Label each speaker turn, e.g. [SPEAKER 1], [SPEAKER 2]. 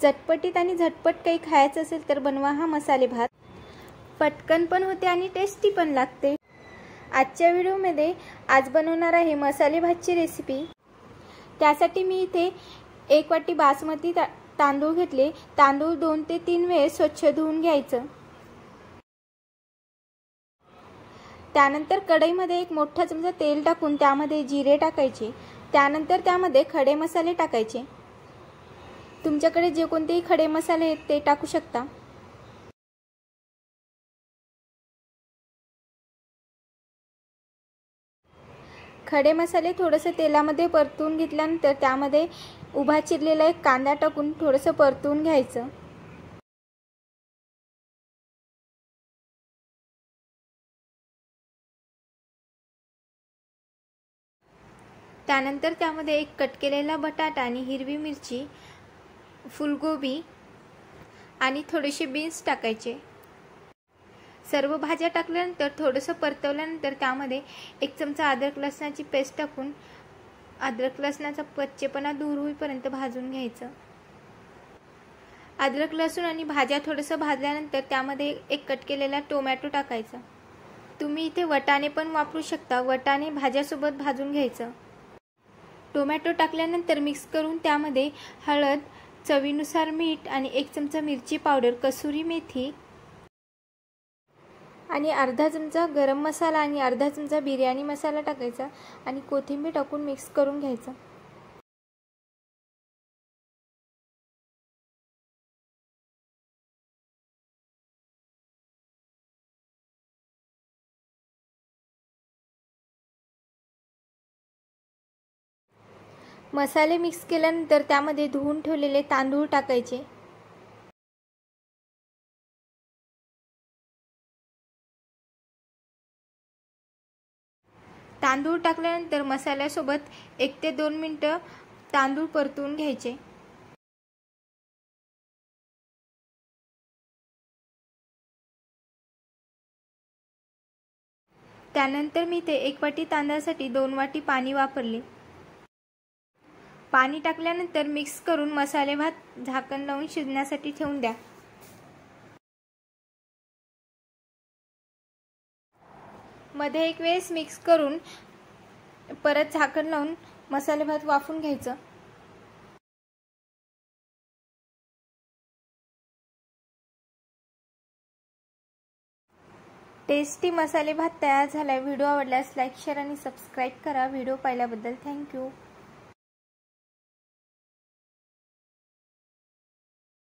[SPEAKER 1] चटपटीत आणि झटपट काही खायचं असेल तर बनवा हा मसाले भात। पटकन पण होते आणि टेस्टी पण लागते। आजच्या व्हिडिओमध्ये आज बनवणार आहे मसाले भातची रेसिपी। त्यासाठी मी इथे 1 वाटी बासमती तांदूळ घेतले। तांदूळ 2 ते 3 वेळा स्वच्छ धुवून घ्यायचं। त्यानंतर कढईमध्ये 1 मोठा चमचा तेल टाकून त्यामध्ये जिरे टाकायचे। त्यानंतर त्यामध्ये खडे मसाले टाकायचे। तुमच्याकडे जे कोणतेही खडे मसाले आहेत ते टाकू शकता। खडे मसाले थोडेसे तेलामध्ये परतून घेतल्यानंतर त्यामध्ये उभा चिरलेला 1 कांदा टाकून थोडेसे परतून घ्यायचं। त्यानंतर त्यामध्ये 1 कट केलेला बटाटा आणि हिरवी मिरची, फुलगोबी आणि थोडेसे बीन्स टाकायचे। सर्व भाज्या टाकल्यानंतर थोडंसं परतवल्यानंतर त्यामध्ये 1 चमचा अद्रक लसणाची पेस्ट टाकून अद्रक लसणाचा कच्चेपणा दूर होईपर्यंत भाजून घ्यायचं। अद्रक लसूण आणि भाज्या थोडंसं भाजल्यानंतर त्यामध्ये 1 कट केलेला टोमॅटो टाकायचा। तुम्ही इथे वटाणे पण वापरू शकता। वटाणे भाज्यासोबत भाजून घ्यायचं। टोमॅटो टाकल्यानंतर मिक्स करून त्यामध्ये हळद, चवीनुसार मीठ आणि 1 चमचा मिरची पावडर, कसुरी मेथी आणि अर्धा चमचा गरम मसाला आणि अर्धा चमचा बिर्याणी मसाला टाकायचा आणि कोथिंबीर टाकून मिक्स करून घ्यायचं। मसाले मिक्स केल्यानंतर त्यामध्ये धुवून ठेवलेले तांदूळ टाकायचे। तांदूळ टाकल्यानंतर मसाल्यासोबत 1 ते 2 मिनिटं तांदूळ परतून घ्यायचे। त्यानंतर मी ते 1 वाटी तांदळासाठी 2 वाटी पाणी वापरले। पाणी टाकल्यानंतर मिक्स करून मसाले भात झाकण लावून शिजण्यासाठी ठेवून द्या। मध्ये 1 वेळेस मिक्स करून परत झाकण लावून मसाले भात वाफवून घ्यायचं। टेस्टी मसाले भात तयार झाला। व्हिडिओ आवडल्यास लाईक, शेअर आणि सबस्क्राईब करा। व्हिडिओ पाहिल्याबद्दल थँक्यू।